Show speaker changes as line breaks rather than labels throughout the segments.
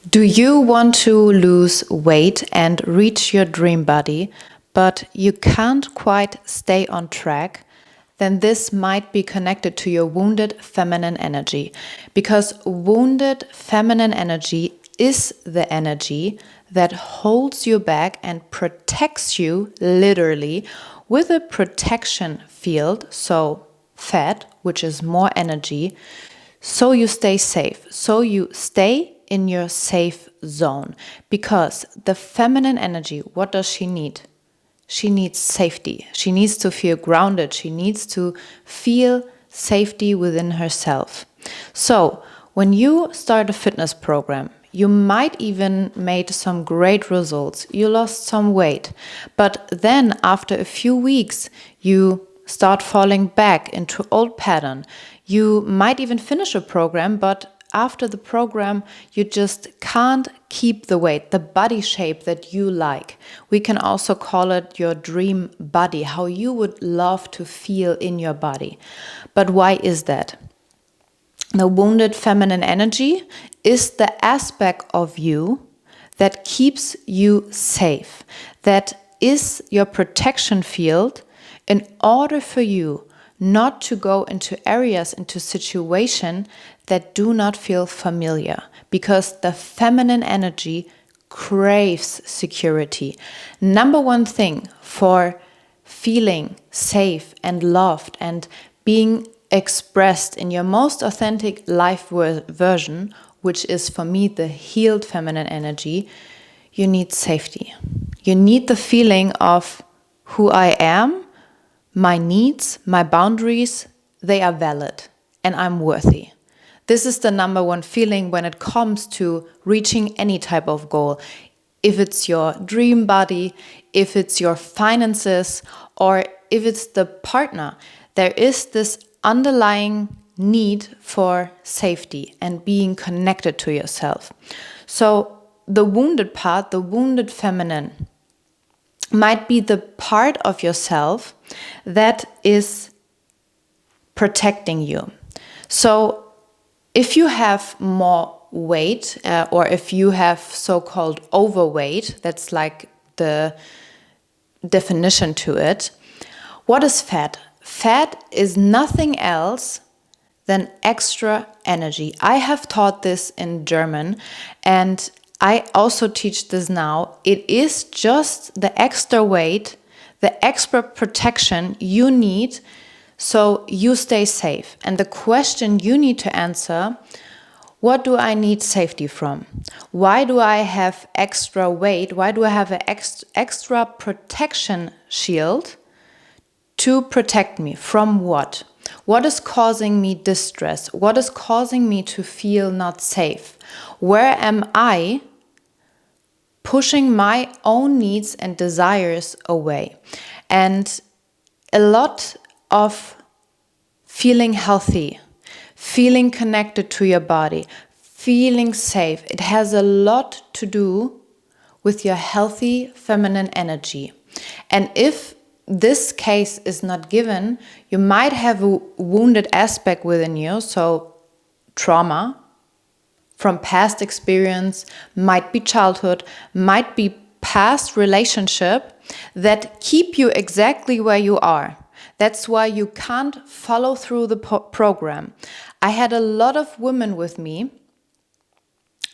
Do you want to lose weight and reach your dream body, but you can't quite stay on track? Then this might be connected to your wounded feminine energy, because wounded feminine energy is the energy that holds you back and protects you literally with a protection field, so fat, which is more energy, so you stay safe, so you stay in your safe zone. Because the feminine energy, what does she need? She needs safety. She needs to feel grounded. She needs to feel safety within herself. So when you start a fitness program, you might even made some great results. You lost some weight. But then after a few weeks, you start falling back into old pattern. You might even finish a program, but after the program, you just can't keep the weight, the body shape that you like. We can also call it your dream body, how you would love to feel in your body. But why is that? The wounded feminine energy is the aspect of you that keeps you safe, that is your protection field in order for you not to go into areas, into situations that do not feel familiar, because the feminine energy craves security. Number one thing for feeling safe and loved and being expressed in your most authentic life version, which is for me the healed feminine energy, you need safety. You need the feeling of who I am, my needs, my boundaries, they are valid and I'm worthy. This is the number one feeling when it comes to reaching any type of goal. If it's your dream body, if it's your finances, or if it's the partner, there is this underlying need for safety and being connected to yourself. So the wounded part, the wounded feminine, might be the part of yourself that is protecting you. So if you have more weight, or if you have so-called overweight, that's like the definition to it. What is fat? Fat is nothing else than extra energy. I have taught this in German, and I also teach this now. It is just the extra weight, the extra protection you need so you stay safe. And the question you need to answer, what do I need safety from? Why do I have extra weight? Why do I have an extra protection shield to protect me from what? What is causing me distress? What is causing me to feel not safe? Where am I pushing my own needs and desires away? And a lot of feeling healthy, feeling connected to your body, feeling safe, it has a lot to do with your healthy feminine energy. And if this case is not given, you might have a wounded aspect within you, so trauma from past experience, might be childhood, might be past relationship that keep you exactly where you are. That's why you can't follow through the program. I had a lot of women with me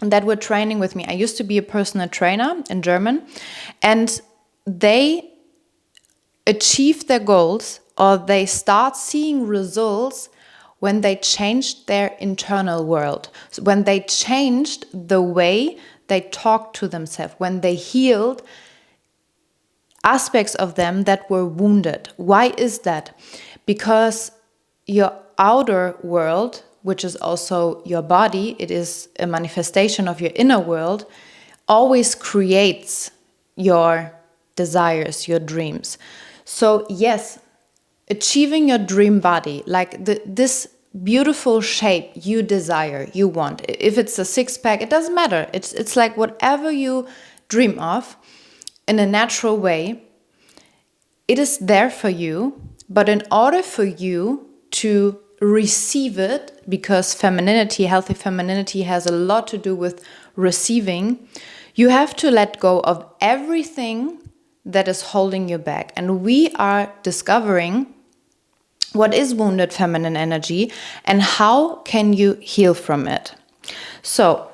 that were training with me. I used to be a personal trainer in German, and they achieve their goals, or they start seeing results when they changed their internal world, so when they changed the way they talked to themselves, when they healed aspects of them that were wounded. Why is that? Because your outer world, which is also your body, it is a manifestation of your inner world, always creates your desires, your dreams. So yes, achieving your dream body, like this beautiful shape you desire, you want. If it's a six-pack, it doesn't matter. It's like whatever you dream of in a natural way, it is there for you. But in order for you to receive it, because femininity, healthy femininity has a lot to do with receiving, you have to let go of everything that is holding you back. And we are discovering what is wounded feminine energy and how can you heal from it. So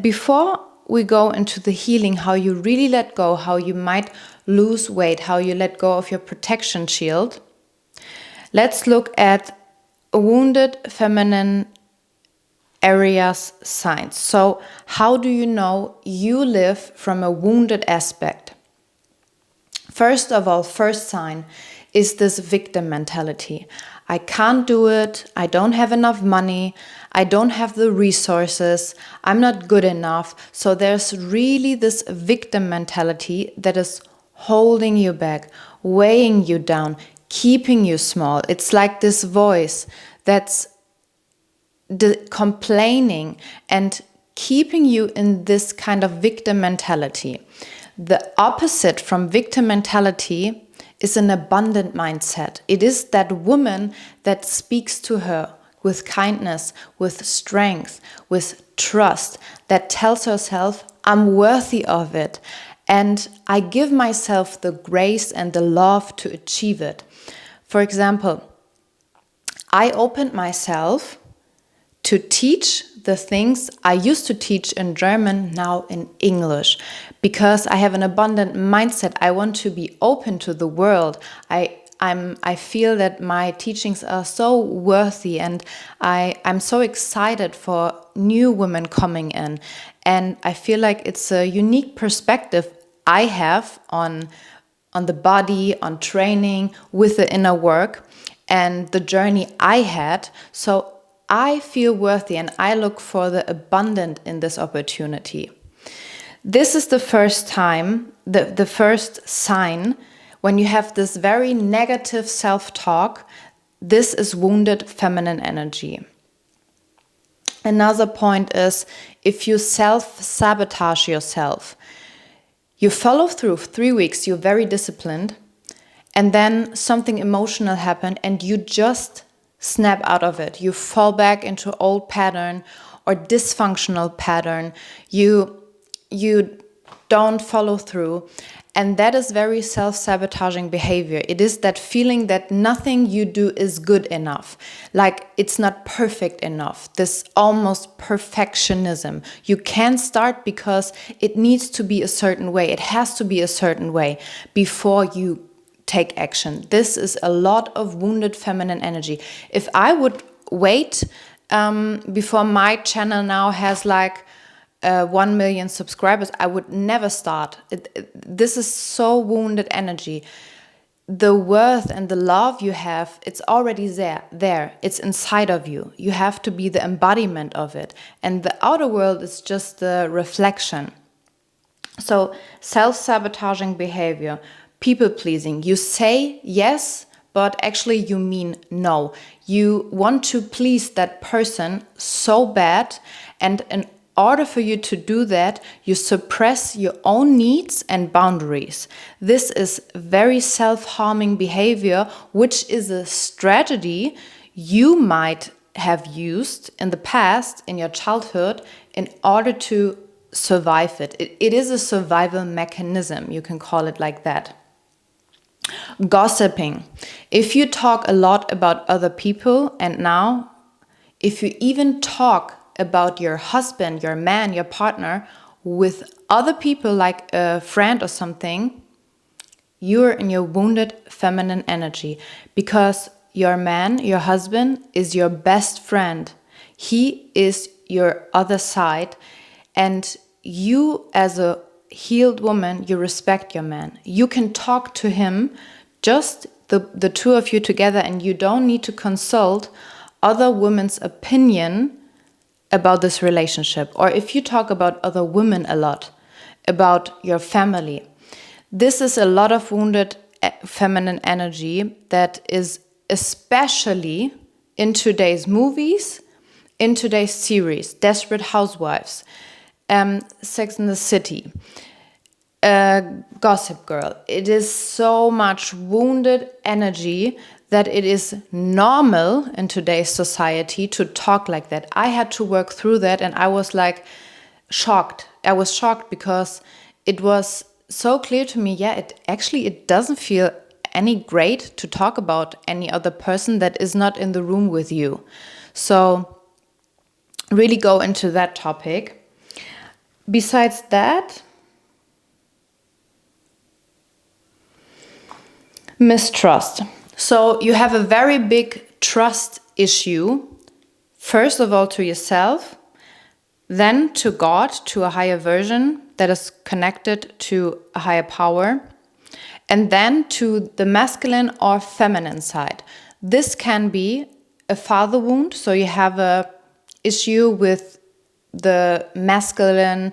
before we go into the healing, how you really let go, how you might lose weight, how you let go of your protection shield, let's look at wounded feminine areas signs. So how do you know you live from a wounded aspect? First of all, first sign is this victim mentality. I can't do it. I don't have enough money. I don't have the resources. I'm not good enough. So there's really this victim mentality that is holding you back, weighing you down, keeping you small. It's like this voice that's complaining and keeping you in this kind of victim mentality. The opposite from victim mentality is an abundant mindset. It is that woman that speaks to her with kindness, with strength, with trust, that tells herself, I'm worthy of it, and I give myself the grace and the love to achieve it. For example, I opened myself to teach the things I used to teach in German, now in English, because I have an abundant mindset. I want to be open to the world. I feel that my teachings are so worthy, and I'm so excited for new women coming in. And I feel like it's a unique perspective I have on the body, on training, with the inner work and the journey I had. So I feel worthy and I look for the abundant in this opportunity. This is the first time, the first sign when you have this very negative self-talk. This is wounded feminine energy. Another point is if you self-sabotage yourself. You follow through 3 weeks, you're very disciplined, and then something emotional happened and you just snap out of it. You fall back into old pattern or dysfunctional pattern. You don't follow through. And that is very self-sabotaging behavior. It is that feeling that nothing you do is good enough. Like it's not perfect enough. This almost perfectionism. You can't start because it needs to be a certain way. It has to be a certain way before you take action. This is a lot of wounded feminine energy. If I would wait before my channel now has like 1 million subscribers, I would never start. This is so wounded energy. The worth and the love you have, it's already there. It's inside of you. You have to be the embodiment of it. And the outer world is just the reflection. So self-sabotaging behavior, people-pleasing. You say yes, but actually you mean no. You want to please that person so bad, and in order for you to do that, you suppress your own needs and boundaries. This is very self-harming behavior, which is a strategy you might have used in the past, in your childhood, in order to survive it. It is a survival mechanism, you can call it like that. Gossiping. If you talk a lot about other people, and now if you even talk about your husband, your man, your partner with other people like a friend or something, you're in your wounded feminine energy, because your man, your husband is your best friend. He is your other side, and you as a healed woman, you respect your man. You can talk to him, just the two of you together, and you don't need to consult other women's opinion about this relationship. Or if you talk about other women a lot, about your family, this is a lot of wounded feminine energy that is especially in today's movies, in today's series, Desperate Housewives, Sex and the City, Gossip Girl. It is so much wounded energy that it is normal in today's society to talk like that. I had to work through that, and I was like shocked. I was shocked because it was so clear to me, yeah, it doesn't feel any great to talk about any other person that is not in the room with you. So really go into that topic. Besides that, mistrust. So you have a very big trust issue, first of all to yourself, then to God, to a higher version that is connected to a higher power, and then to the masculine or feminine side. This can be a father wound, so you have a issue with the masculine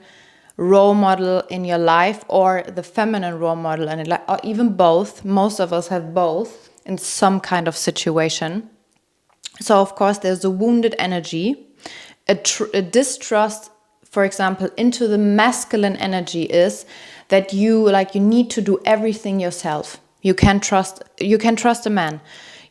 role model in your life or the feminine role model in your life, or even both. Most of us have both in some kind of situation. So of course there's a wounded energy, a distrust, for example, into the masculine energy is that you need to do everything yourself. You can trust a man.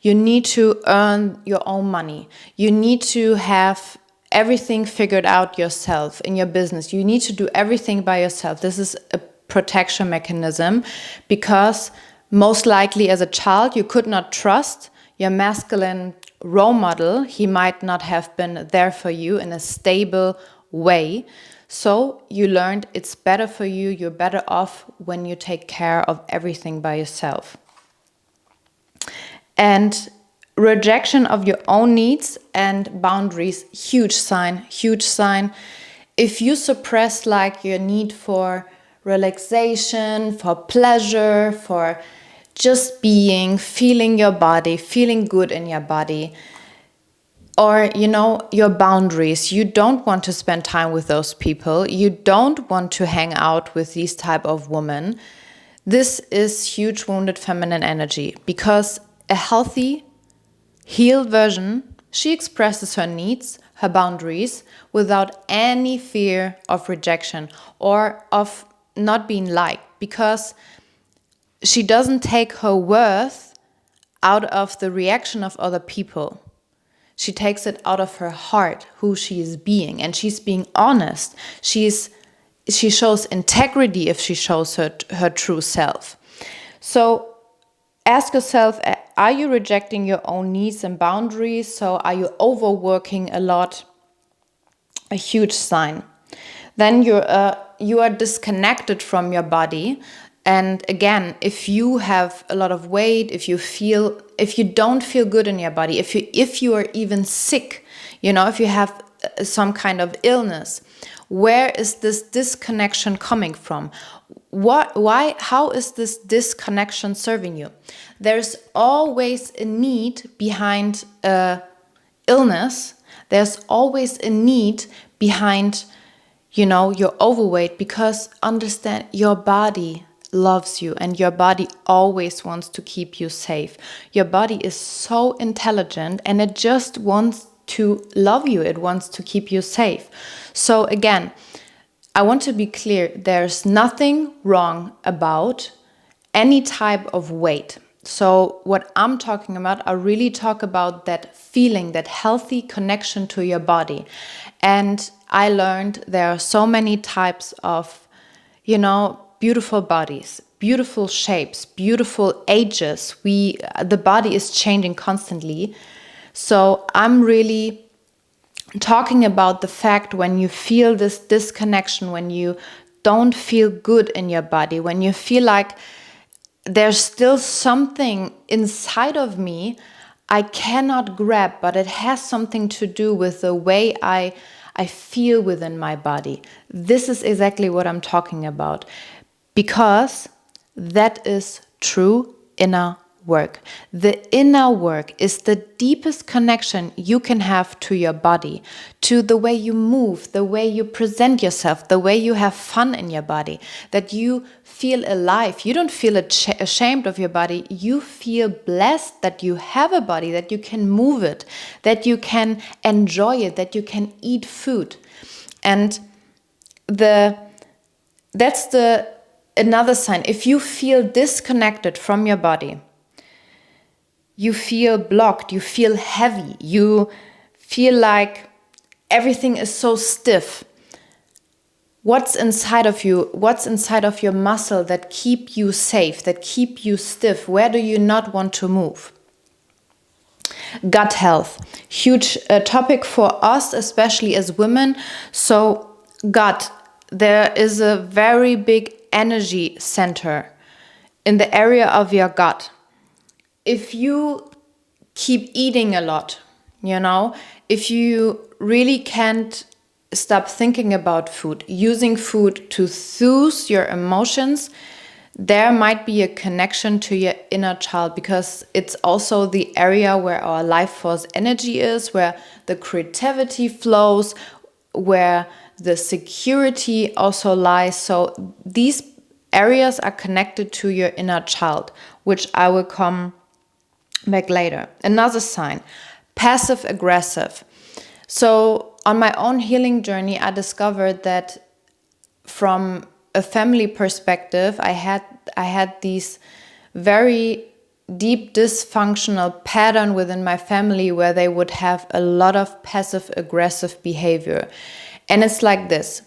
You need to earn your own money. You need to have everything figured out yourself in your business. You need to do everything by yourself. This is a protection mechanism because most likely as a child you could not trust your masculine role model. He might not have been there for you in a stable way. So you learned it's better for you, you're better off when you take care of everything by yourself. And rejection of your own needs and boundaries, huge sign, huge sign. If you suppress your need for relaxation, for pleasure, for just being, feeling your body, feeling good in your body, or your boundaries, you don't want to spend time with those people, you don't want to hang out with these type of women, this is huge wounded feminine energy. Because a healthy, healed version, she expresses her needs, her boundaries, without any fear of rejection or of not being liked, because she doesn't take her worth out of the reaction of other people. She takes it out of her heart, who she is being, and she's being honest. She shows integrity if she shows her true self. So ask yourself, are you rejecting your own needs and boundaries? So are you overworking a lot? A huge sign. Then you are disconnected from your body. And again, if you have a lot of weight, if you don't feel good in your body, if you are even sick, if you have some kind of illness, where is this disconnection coming from? How is this disconnection serving you? There's always a need behind illness. There's always a need behind, your overweight, because understand your body loves you and your body always wants to keep you safe. Your body is so intelligent and it just wants to love you. It wants to keep you safe. So again, I want to be clear, there's nothing wrong about any type of weight. So what I'm talking about, I really talk about that feeling, that healthy connection to your body. And I learned there are so many types of, beautiful bodies, beautiful shapes, beautiful ages. The body is changing constantly. So I'm really talking about the fact when you feel this disconnection, when you don't feel good in your body, when you feel like there's still something inside of me I cannot grab, but it has something to do with the way I feel within my body. This is exactly what I'm talking about, because that is true inner work. The inner work is the deepest connection you can have to your body, to the way you move, the way you present yourself, the way you have fun in your body, that you feel alive. You don't feel ashamed of your body. You feel blessed that you have a body, that you can move it, that you can enjoy it, that you can eat food. And that's another sign. If you feel disconnected from your body, you feel blocked, you feel heavy, you feel like everything is so stiff. What's inside of you? What's inside of your muscle that keep you safe, that keep you stiff? Where do you not want to move? Gut health, huge topic for us, especially as women. So gut, there is a very big energy center in the area of your gut. If you keep eating a lot, if you really can't stop thinking about food, using food to soothe your emotions, there might be a connection to your inner child, because it's also the area where our life force energy is, where the creativity flows, where the security also lies. So these areas are connected to your inner child, which I will come back later. Another sign, passive aggressive. So on my own healing journey, I discovered that from a family perspective, I had these very deep dysfunctional pattern within my family where they would have a lot of passive aggressive behavior. And it's like this.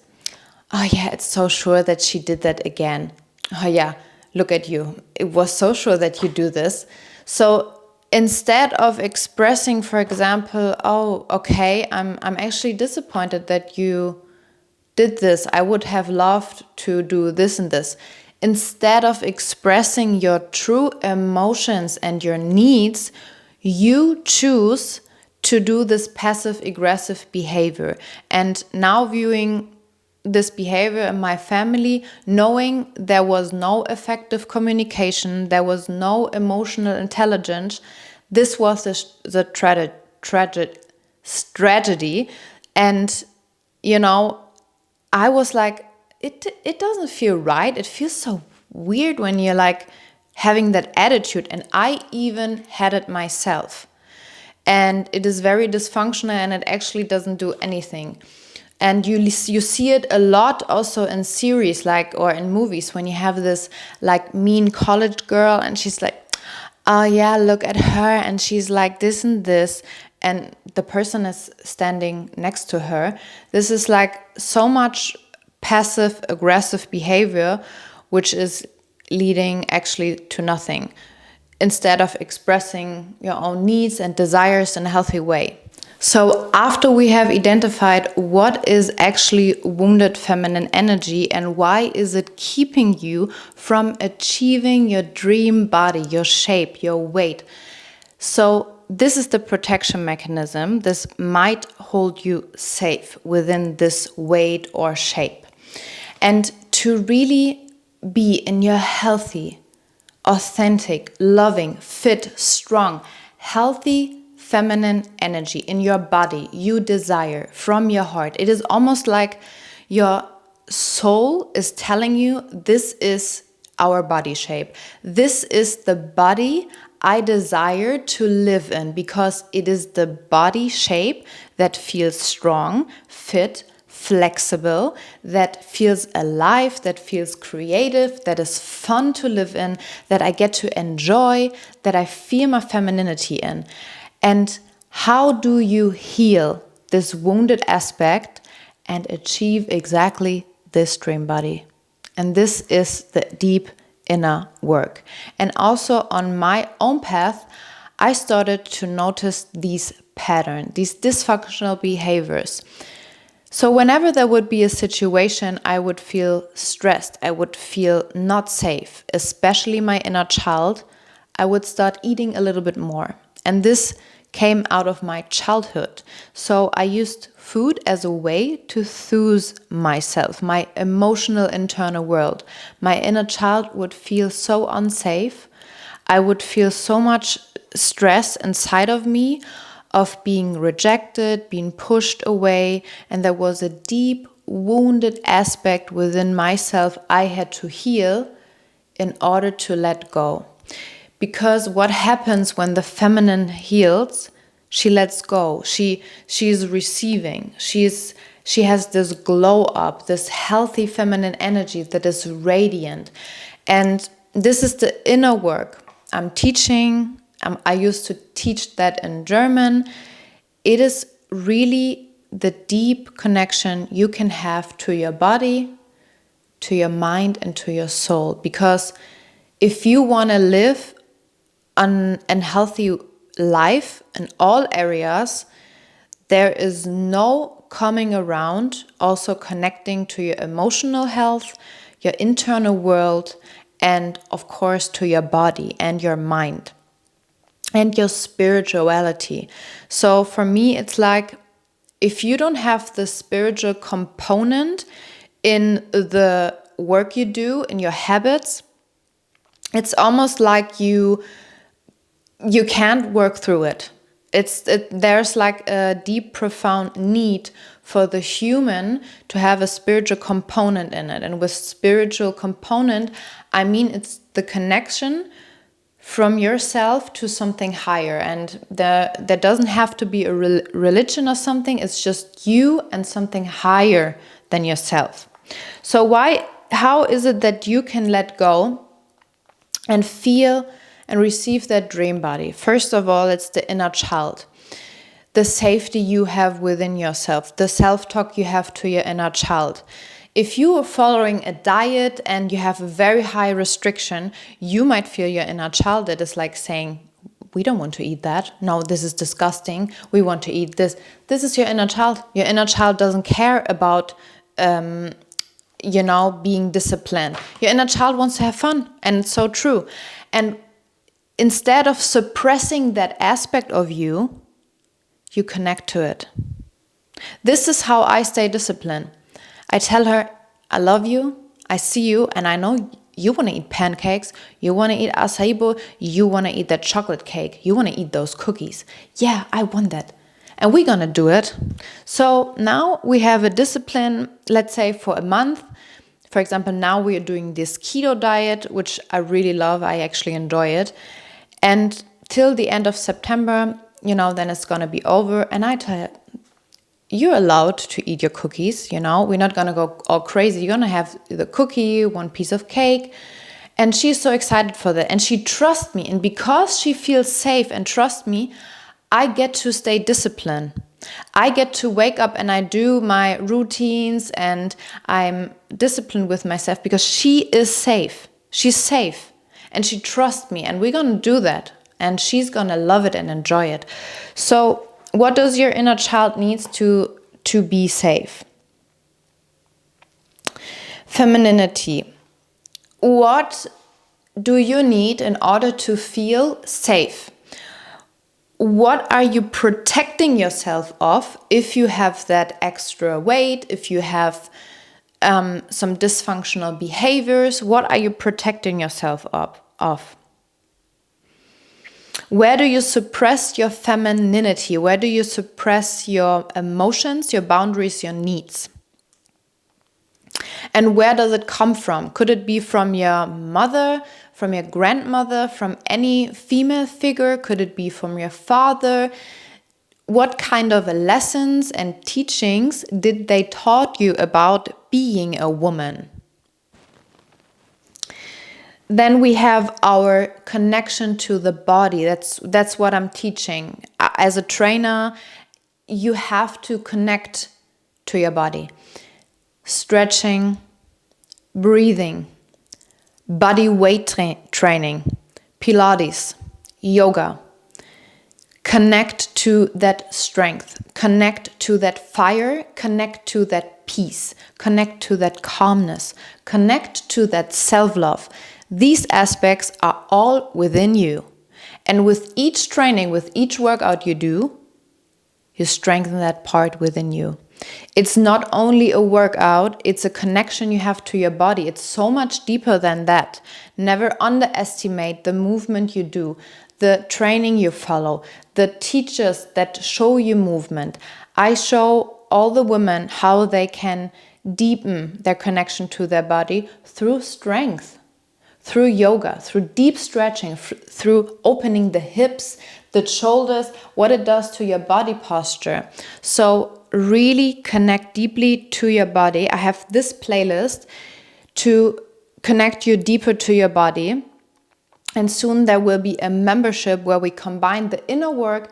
Oh yeah, it's so sure that she did that again. Oh yeah, look at you. It was so sure that you do this. So instead of expressing, for example, oh, okay, I'm actually disappointed that you did this. I would have loved to do this and this. Instead of expressing your true emotions and your needs, you choose to do this passive aggressive behavior. And now viewing this behavior in my family, knowing there was no effective communication, there was no emotional intelligence, this was the tragedy. And, I was like, it doesn't feel right. It feels so weird when you're like having that attitude. And I even had it myself. And it is very dysfunctional, and it actually doesn't do anything. And you see it a lot also in series, or in movies, when you have this mean college girl and she's like, oh yeah, look at her, and she's like this and this, and the person is standing next to her. This is so much passive aggressive behavior, which is leading actually to nothing, instead of expressing your own needs and desires in a healthy way. So after we have identified what is actually wounded feminine energy and why is it keeping you from achieving your dream body, your shape, your weight. So this is the protection mechanism. This might hold you safe within this weight or shape. And to really be in your healthy, authentic, loving, fit, strong, healthy feminine energy in your body you desire from your heart. It is almost like your soul is telling you, this is our body shape. This is the body I desire to live in, because it is the body shape that feels strong, fit, flexible, that feels alive, that feels creative, that is fun to live in, that I get to enjoy, that I feel my femininity in. And how do you heal this wounded aspect and achieve exactly this dream body? And this is the deep inner work. And also on my own path, I started to notice these patterns, these dysfunctional behaviors. So whenever there would be a situation, I would feel stressed, I would feel not safe, especially my inner child, I would start eating a little bit more. And this came out of my childhood. So I used food as a way to soothe myself, my emotional internal world. My inner child would feel so unsafe. I would feel so much stress inside of me of being rejected, being pushed away, and there was a deep wounded aspect within myself I had to heal in order to let go. Because what happens when the feminine heals, she lets go. She is receiving. She has this glow up, this healthy feminine energy that is radiant. And this is the inner work I'm teaching, I used to teach that in German. It is really the deep connection you can have to your body, to your mind, and to your soul. Because if you want to live an healthy life in all areas, there is no coming around also connecting to your emotional health, your internal world, and of course to your body and your mind and your spirituality. So for me, it's like, if you don't have the spiritual component in the work you do, in your habits, it's almost like you can't work through it. There's like a deep, profound need for the human to have a spiritual component in it. And with spiritual component, I mean it's the connection from yourself to something higher. And there doesn't have to be a religion or something. It's just you and something higher than yourself. So how is it that you can let go and feel and receive that dream body? First of all, it's the inner child, the safety you have within yourself, the self-talk you have to your inner child. If you are following a diet and you have a very high restriction, you might feel your inner child that is like saying, we don't want to eat that. No, this is disgusting. We want to eat this. This is your inner child. Your inner child doesn't care about being disciplined. Your inner child wants to have fun, and it's so true. And instead of suppressing that aspect of you, you connect to it. This is how I stay disciplined. I tell her, I love you, I see you, and I know you want to eat pancakes, you want to eat acai bowl, you want to eat that chocolate cake, you want to eat those cookies. Yeah, I want that. And we're going to do it. So now we have a discipline, let's say for a month. For example, now we are doing this keto diet, which I really love. I actually enjoy it. And till the end of September, then it's going to be over. And I tell her, you're allowed to eat your cookies, we're not going to go all crazy. You're going to have the cookie, one piece of cake. And she's so excited for that. And she trusts me. And because she feels safe and trusts me, I get to stay disciplined. I get to wake up and I do my routines and I'm disciplined with myself because she is safe. She's safe and she trusts me, and we're going to do that. And she's going to love it and enjoy it. So what does your inner child needs to be safe? Femininity. What do you need in order to feel safe? What are you protecting yourself of if you have that extra weight, if you have some dysfunctional behaviors? What are you protecting yourself of? Where do you suppress your femininity? Where do you suppress your emotions, your boundaries, your needs? And where does it come from? Could it be from your mother, from your grandmother, from any female figure? Could it be from your father? What kind of lessons and teachings did they taught you about being a woman? Then we have our connection to the body. That's what I'm teaching. As a trainer, you have to connect to your body. Stretching, breathing, body weight training, Pilates, yoga. Connect to that strength, connect to that fire, connect to that peace, connect to that calmness, connect to that self-love. These aspects are all within you. And with each training, with each workout you do, you strengthen that part within you. It's not only a workout, it's a connection you have to your body. It's so much deeper than that. Never underestimate the movement you do, the training you follow, the teachers that show you movement. I show all the women how they can deepen their connection to their body through strength, through yoga, through deep stretching, through opening the hips, the shoulders, what it does to your body posture. So really connect deeply to your body. I have this playlist to connect you deeper to your body. And soon there will be a membership where we combine the inner work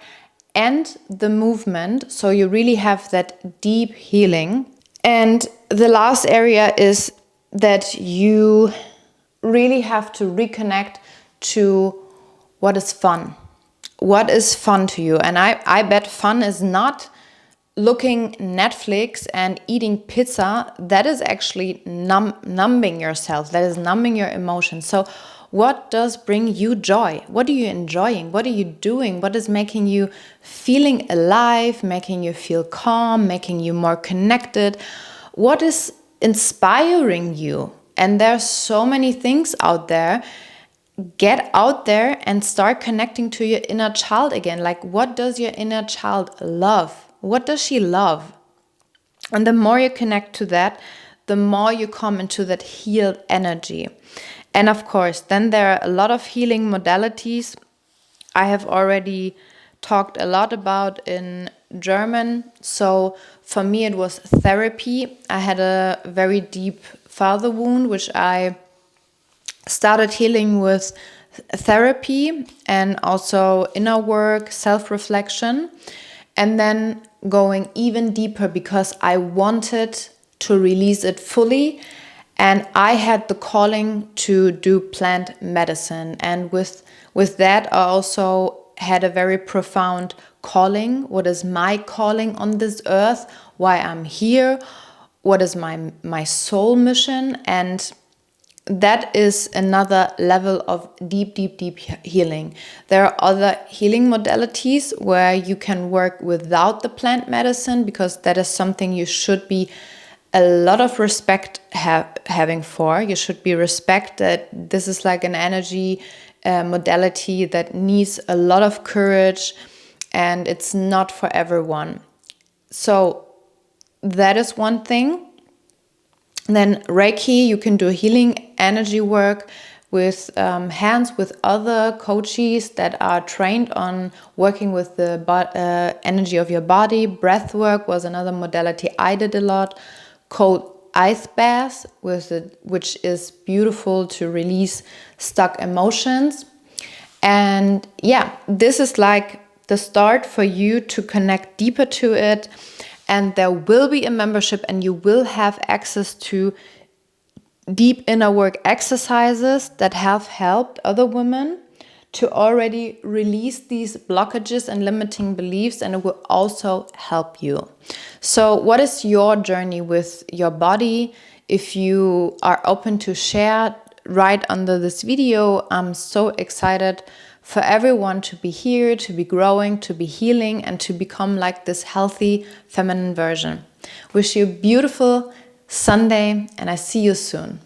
and the movement. So you really have that deep healing. And the last area is that you really have to reconnect to what is fun. What is fun to you? And I bet fun is not looking Netflix and eating pizza. That is actually numbing yourself. That is numbing your emotions. So what does bring you joy? What are you enjoying? What are you doing? What is making you feeling alive, making you feel calm, making you more connected? What is inspiring you? And there's so many things out there. Get out there and start connecting to your inner child again. Like, what does your inner child love? What does she love? And the more you connect to that, the more you come into that healed energy. And of course, then there are a lot of healing modalities. I have already talked a lot about in German. So for me, it was therapy. I had a very deep father wound, which I started healing with therapy and also inner work, self-reflection, and then going even deeper because I wanted to release it fully. And I had the calling to do plant medicine. And with that, I also had a very profound calling. What is my calling on this earth? Why I'm here? What is my soul mission? And that is another level of deep healing. There are other healing modalities where you can work without the plant medicine, because that is something you should be a lot of respect having for. You should be respected. This is like an energy modality that needs a lot of courage, and it's not for everyone. So that is one thing. Then Reiki, you can do healing energy work with hands, with other coaches that are trained on working with the energy of your body. Breath work was another modality I did a lot. Cold ice baths, which is beautiful to release stuck emotions. And yeah, this is like the start for you to connect deeper to it. And there will be a membership, and you will have access to deep inner work exercises that have helped other women to already release these blockages and limiting beliefs, and it will also help you. So what is your journey with your body? If you are open to share, right under this video. I'm so excited for everyone to be here, to be growing, to be healing, and to become like this healthy feminine version. Wish you a beautiful Sunday, and I see you soon.